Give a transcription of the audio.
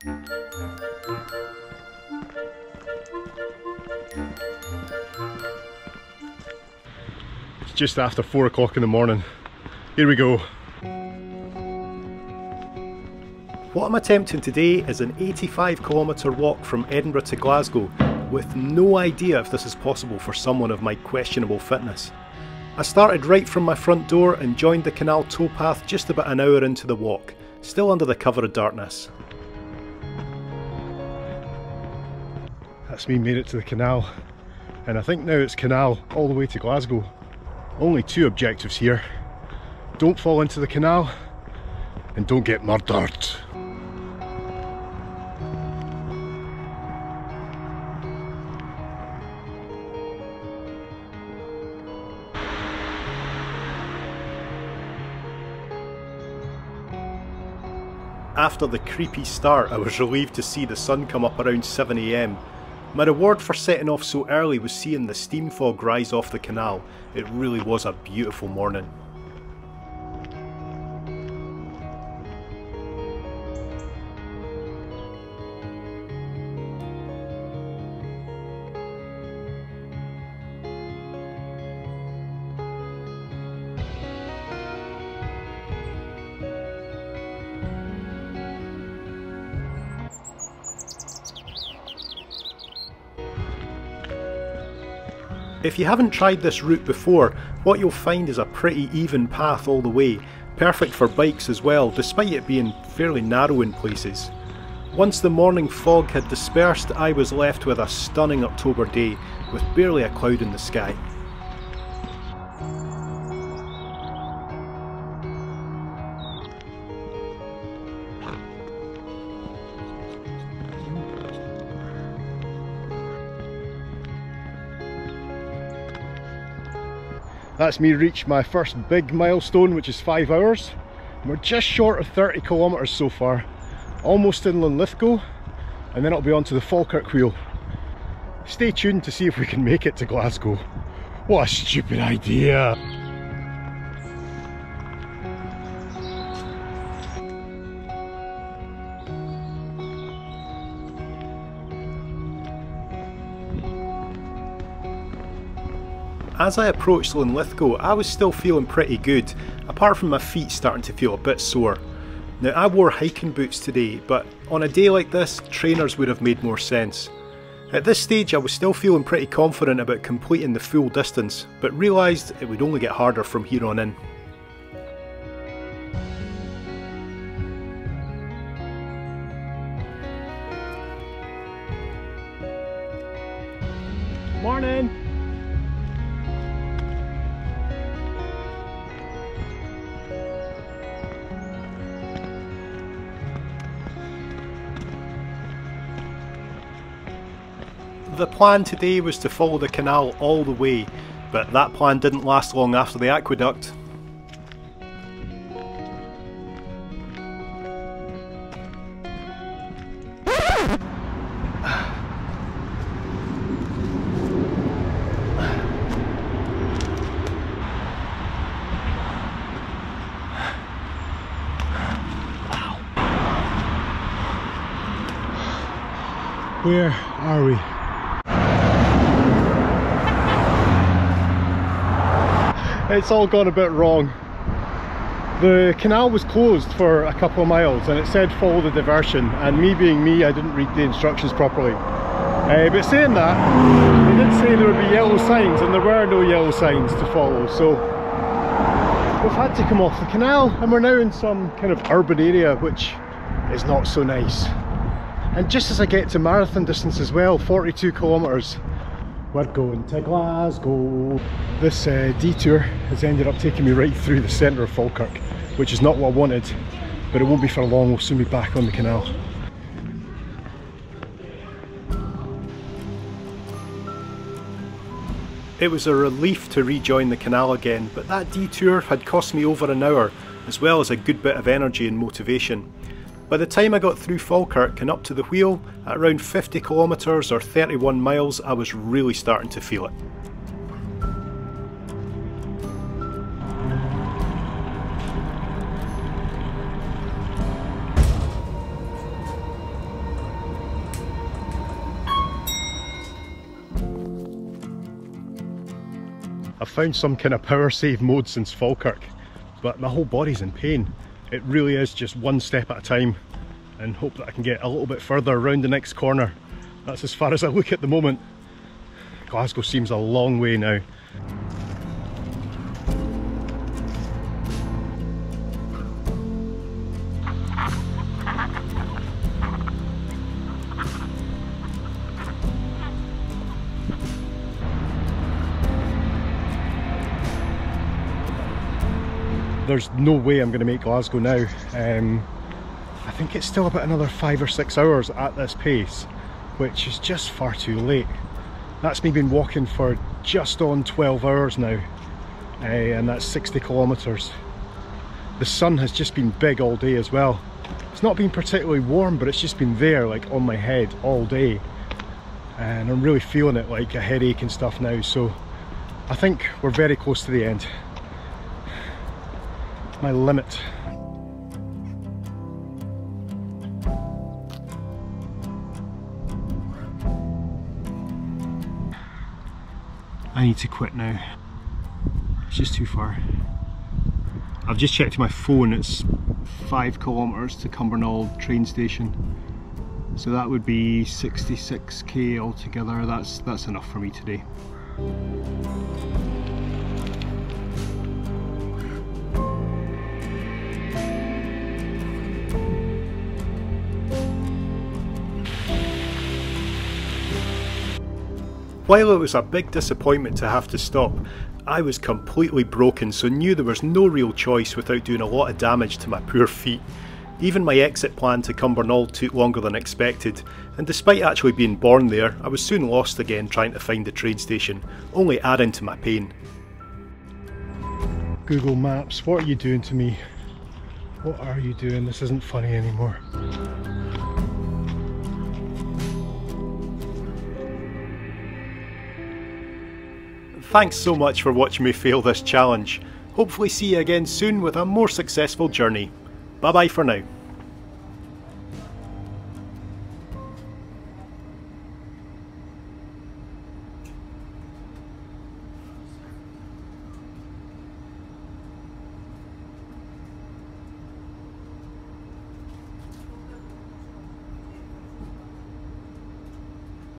It's just after 4 o'clock in the morning. Here we go. What I'm attempting today is an 85-kilometre walk from Edinburgh to Glasgow, with no idea if this is possible for someone of my questionable fitness. I started right from my front door and joined the canal towpath just about an hour into the walk, still under the cover of darkness. That's me made it to the canal, and I think now it's canal all the way to Glasgow. Only 2 objectives here. Don't fall into the canal and don't get murdered. After the creepy start, I was relieved to see the sun come up around 7 AM. My reward for setting off so early was seeing the steam fog rise off the canal. It really was a beautiful morning. If you haven't tried this route before, what you'll find is a pretty even path all the way, perfect for bikes as well, despite it being fairly narrow in places. Once the morning fog had dispersed, I was left with a stunning October day, with barely a cloud in the sky. That's me reached my first big milestone, which is 5 hours. We're just short of 30 kilometres so far, almost in Linlithgow, and then it'll be on to the Falkirk Wheel. Stay tuned to see if we can make it to Glasgow. What a stupid idea! As I approached Linlithgow, I was still feeling pretty good, apart from my feet starting to feel a bit sore. Now, I wore hiking boots today, but on a day like this, trainers would have made more sense. At this stage, I was still feeling pretty confident about completing the full distance, but realised it would only get harder from here on in. Morning! The plan today was to follow the canal all the way, but that plan didn't last long after the aqueduct. Where are we? It's all gone a bit wrong. The canal was closed for a couple of miles and it said follow the diversion, and me being me, I didn't read the instructions properly. But saying that, they did say there would be yellow signs, and there were no yellow signs to follow, so we've had to come off the canal and we're now in some kind of urban area, which is not so nice. And just as I get to marathon distance as well, 42 kilometres, we're going to Glasgow. This detour has ended up taking me right through the centre of Falkirk, which is not what I wanted, but it won't be for long. We'll soon be back on the canal. It was a relief to rejoin the canal again, but that detour had cost me over an hour, as well as a good bit of energy and motivation. By the time I got through Falkirk and up to the wheel, at around 50 kilometres or 31 miles, I was really starting to feel it. I've found some kind of power save mode since Falkirk, but my whole body's in pain. It really is just one step at a time, and hope that I can get a little bit further around the next corner. That's as far as I look at the moment. Glasgow seems a long way now. There's no way I'm going to make Glasgow now. I think it's still about another 5 or 6 hours at this pace, which is just far too late. That's me been walking for just on 12 hours now, and that's 60 kilometres. The sun has just been big all day as well. It's not been particularly warm, but it's just been there, like on my head all day, and I'm really feeling it, like a headache and stuff now. So I think we're very close to the end. My limit. I need to quit now. It's just too far. I've just checked my phone, it's 5 kilometres to Cumbernauld train station. So that would be 66k altogether. That's enough for me today. While it was a big disappointment to have to stop, I was completely broken, so knew there was no real choice without doing a lot of damage to my poor feet. Even my exit plan to Cumbernauld took longer than expected, and despite actually being born there, I was soon lost again trying to find the train station, only adding to my pain. Google Maps, what are you doing to me? What are you doing? This isn't funny anymore. Thanks so much for watching me fail this challenge. Hopefully see you again soon with a more successful journey. Bye bye for now.